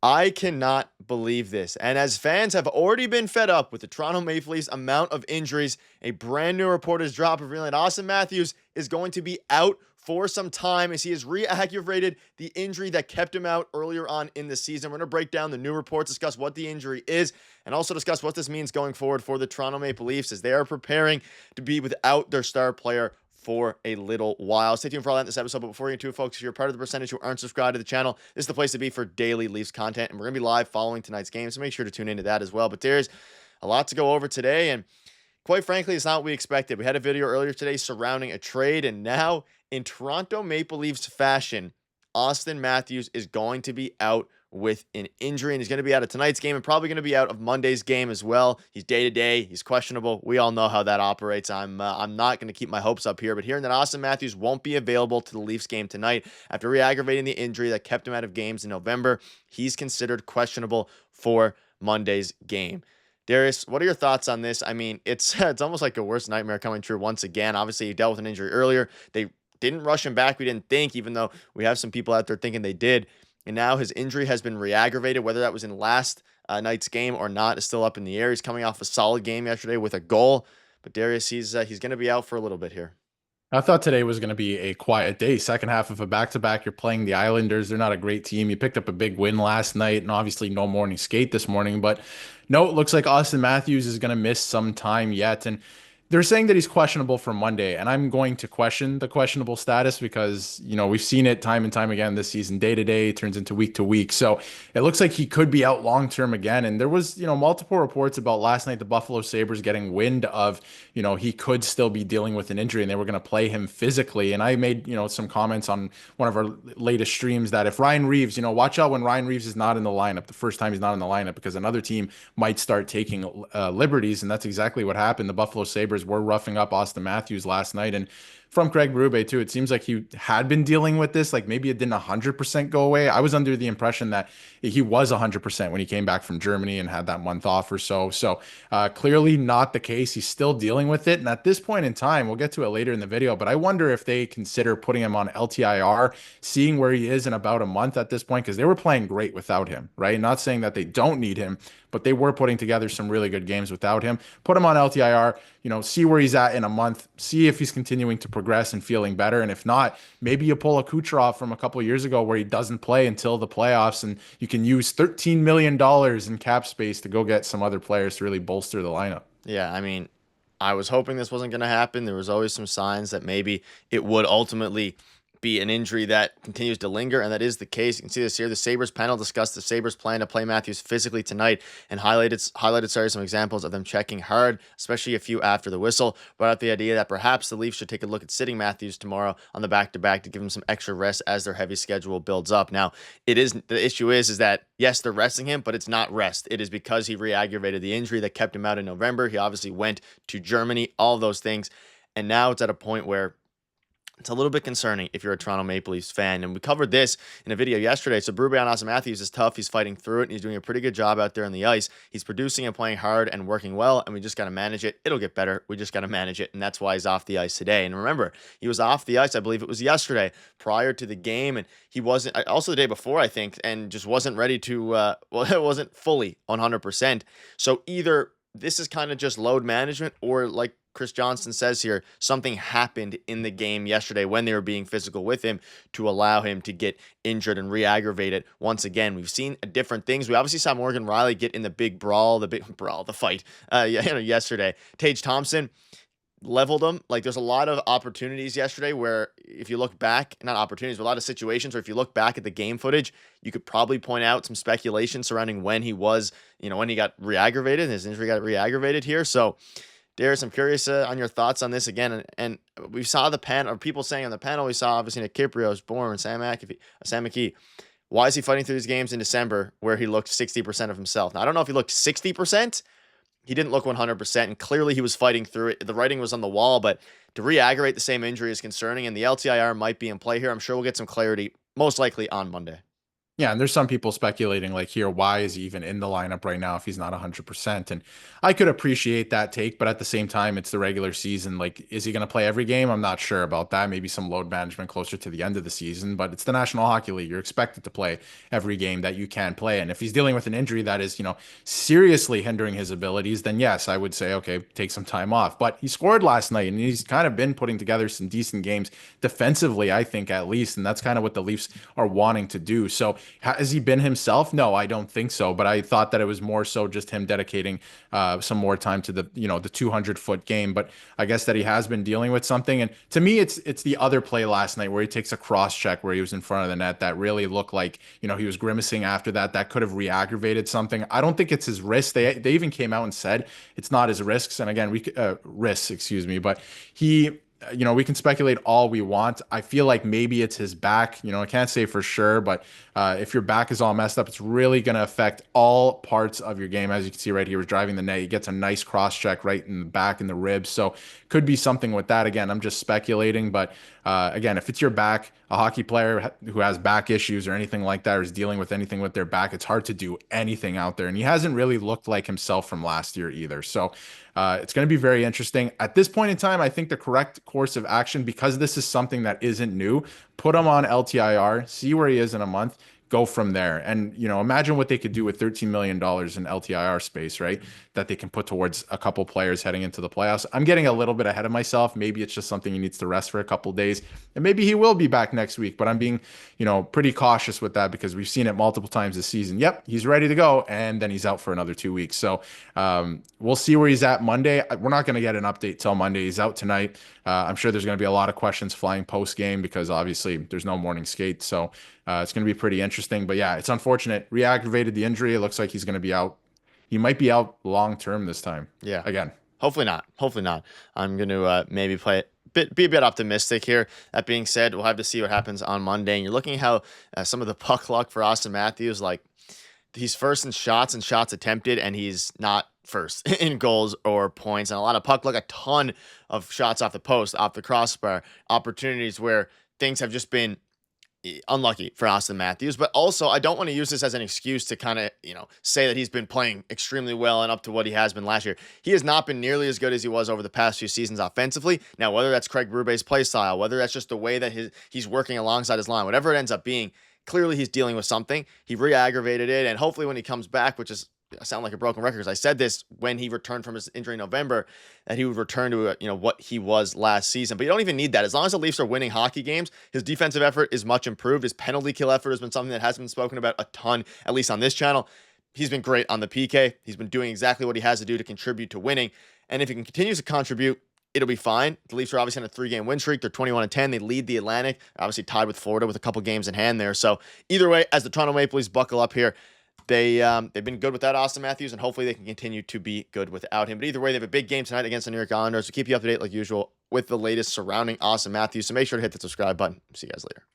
I cannot believe this. And as fans have already been fed up with the Toronto Maple Leafs amount of injuries, a brand new report has dropped revealing that Auston Matthews is going to be out for some time as he has re-aggravated the injury that kept him out earlier on in the season. We're going to break down the new reports, discuss what the injury is, and also discuss what this means going forward for the Toronto Maple Leafs as they are preparing to be without their star player for a little while. Stay tuned for all that in this episode. But before we get to it, folks, if you're part of the percentage who aren't subscribed to the channel, this is the place to be for daily Leafs content. And we're going to be live following tonight's game, so make sure to tune into that as well. But there's a lot to go over today, and quite frankly, it's not what we expected. We had a video earlier today surrounding a trade, and now in Toronto Maple Leafs fashion, Auston Matthews is going to be out with an injury, and he's going to be out of tonight's game and probably going to be out of Monday's game as well. He's day-to-day. He's questionable. We all know how that operates. I'm not going to keep my hopes up here, but hearing that Auston Matthews won't be available to the Leafs game tonight after re-aggravating the injury that kept him out of games in November, he's considered questionable for Monday's game. Darius, what are your thoughts on this? I mean, it's almost like a worst nightmare coming true once again. Obviously, he dealt with an injury earlier. They didn't rush him back. We didn't think, even though we have some people out there thinking they did. And now his injury has been re-aggravated. Whether that was in last night's game or not is still up in the air. He's coming off a solid game yesterday with a goal. But Darius, he's going to be out for a little bit here. I thought today was going to be a quiet day. Second half of a back-to-back, you're playing the Islanders. They're not a great team. You picked up a big win last night, and obviously no morning skate this morning. But no, it looks like Auston Matthews is going to miss some time yet. And they're saying that he's questionable for Monday, and I'm going to question the questionable status because, we've seen it time and time again this season. Day to day turns into week to week. So it looks like he could be out long term again. And there was, multiple reports about last night the Buffalo Sabres getting wind of, he could still be dealing with an injury and they were going to play him physically. And I made, some comments on one of our latest streams that if Ryan Reeves, watch out when Ryan Reeves is not in the lineup, the first time he's not in the lineup, because another team might start taking liberties. And that's exactly what happened. The Buffalo Sabres were roughing up Auston Matthews last night. And from Craig Berube too, it seems like he had been dealing with this. Like maybe it didn't 100% go away. I was under the impression that he was 100% when he came back from Germany and had that month off or so. So clearly not the case. He's still dealing with it. And at this point in time, we'll get to it later in the video, but I wonder if they consider putting him on LTIR, seeing where he is in about a month at this point, because they were playing great without him, right? Not saying that they don't need him, but they were putting together some really good games without him. Put him on LTIR, see where he's at in a month, see if he's continuing to progress and feeling better. And if not, maybe you pull a Kucherov from a couple of years ago where he doesn't play until the playoffs and you can use $13 million in cap space to go get some other players to really bolster the lineup. Yeah, I mean, I was hoping this wasn't going to happen. There was always some signs that maybe it would ultimately be an injury that continues to linger, and that is the case. You can see this here. The Sabres panel discussed the Sabres' plan to play Matthews physically tonight and highlighted some examples of them checking hard, especially a few after the whistle. Brought up the idea that perhaps the Leafs should take a look at sitting Matthews tomorrow on the back-to-back to give him some extra rest as their heavy schedule builds up. Now, the issue is that, yes, they're resting him, but it's not rest. It is because he re-aggravated the injury that kept him out in November. He obviously went to Germany, all of those things, and now it's at a point where it's a little bit concerning if you're a Toronto Maple Leafs fan. And we covered this in a video yesterday. So Berube on Auston Matthews is tough. He's fighting through it, and he's doing a pretty good job out there on the ice. He's producing and playing hard and working well, and we just got to manage it. It'll get better. We just got to manage it, and that's why he's off the ice today. And remember, he was off the ice, I believe it was yesterday, prior to the game, and he wasn't, also the day before, I think, and just wasn't ready to, it wasn't fully 100%. So either this is kind of just load management, or like Chris Johnston says here, something happened in the game yesterday when they were being physical with him to allow him to get injured and re-aggravate it once again. We've seen different things. We obviously saw Morgan Riley get in the fight yesterday. Tage Thompson leveled him. Like, there's a lot of opportunities yesterday where if you look back, not opportunities, but a lot of situations where if you look back at the game footage, you could probably point out some speculation surrounding when he was, when he got re-aggravated, his injury got re-aggravated here. So Darius, I'm curious on your thoughts on this again. And we saw the panel, or people saying on the panel, we saw obviously Nick Kypreos, Bourne, Sam McKee. Why is he fighting through these games in December where he looked 60% of himself? Now, I don't know if he looked 60%. He didn't look 100%, and clearly he was fighting through it. The writing was on the wall, but to re-aggravate the same injury is concerning, and the LTIR might be in play here. I'm sure we'll get some clarity, most likely on Monday. Yeah, and there's some people speculating like here, why is he even in the lineup right now if he's not 100%? And I could appreciate that take, but at the same time, it's the regular season. Like, is he going to play every game? I'm not sure about that. Maybe some load management closer to the end of the season, but it's the National Hockey League. You're expected to play every game that you can play. And if he's dealing with an injury that is, seriously hindering his abilities, then yes, I would say, okay, take some time off. But he scored last night and he's kind of been putting together some decent games defensively, I think, at least. And that's kind of what the Leafs are wanting to do. So, has he been himself? No, I don't think so. But I thought that it was more so just him dedicating some more time to the 200-foot game. But I guess that he has been dealing with something. And to me, it's the other play last night where he takes a cross check where he was in front of the net that really looked like he was grimacing after that. That could have re-aggravated something. I don't think it's his wrist. They even came out and said it's not his risks. And again, wrists, excuse me. But he we can speculate all we want. I feel like maybe it's his back. I can't say for sure, but if your back is all messed up, it's really going to affect all parts of your game. As you can see right here, he's driving the net. He gets a nice cross check right in the back in the ribs. So could be something with that. Again, I'm just speculating, but again, if it's your back, a hockey player who has back issues or anything like that, or is dealing with anything with their back, it's hard to do anything out there. And he hasn't really looked like himself from last year either. So it's going to be very interesting. At this point in time, I think the correct course of action, because this is something that isn't new, put him on LTIR, see where he is in a month, go from there. And, imagine what they could do with $13 million in LTIR space, right? That they can put towards a couple players heading into the playoffs. I'm getting a little bit ahead of myself. Maybe it's just something he needs to rest for a couple days. And maybe he will be back next week, but I'm being, pretty cautious with that because we've seen it multiple times this season. Yep, he's ready to go. And then he's out for another 2 weeks. So we'll see where he's at Monday. We're not going to get an update till Monday. He's out tonight. I'm sure there's going to be a lot of questions flying post game because obviously there's no morning skate. So it's going to be pretty interesting. But yeah, it's unfortunate. Re-aggravated the injury. It looks like he's going to be out. He might be out long term this time. Yeah. Again. Hopefully not. Hopefully not. I'm going to maybe be a bit optimistic here. That being said, we'll have to see what happens on Monday. And you're looking at how some of the puck luck for Auston Matthews, like he's first in shots and shots attempted, and he's not first in goals or points. And a lot of puck luck, a ton of shots off the post, off the crossbar, opportunities where things have just been unlucky for Auston Matthews. But also, I don't want to use this as an excuse to kind of, say that he's been playing extremely well and up to what he has been last year. He has not been nearly as good as he was over the past few seasons offensively. Now, whether that's Craig Berube's play style, whether that's just the way that he's working alongside his line, whatever it ends up being, clearly he's dealing with something. He re-aggravated it, and hopefully when he comes back, which is, I sound like a broken record because I said this when he returned from his injury in November, that he would return to what he was last season. But you don't even need that. As long as the Leafs are winning hockey games, his defensive effort is much improved. His penalty kill effort has been something that has been spoken about a ton, at least on this channel. He's been great on the PK. He's been doing exactly what he has to do to contribute to winning. And if he can continue to contribute, it'll be fine. The Leafs are obviously on a 3-game win streak. They're 21-10. They lead the Atlantic, obviously tied with Florida with a couple games in hand there. So either way, as the Toronto Maple Leafs buckle up here, they've been good without Auston Matthews, and hopefully they can continue to be good without him. But either way, they have a big game tonight against the New York Islanders. So keep you up to date like usual with the latest surrounding Auston Matthews. So make sure to hit the subscribe button. See you guys later.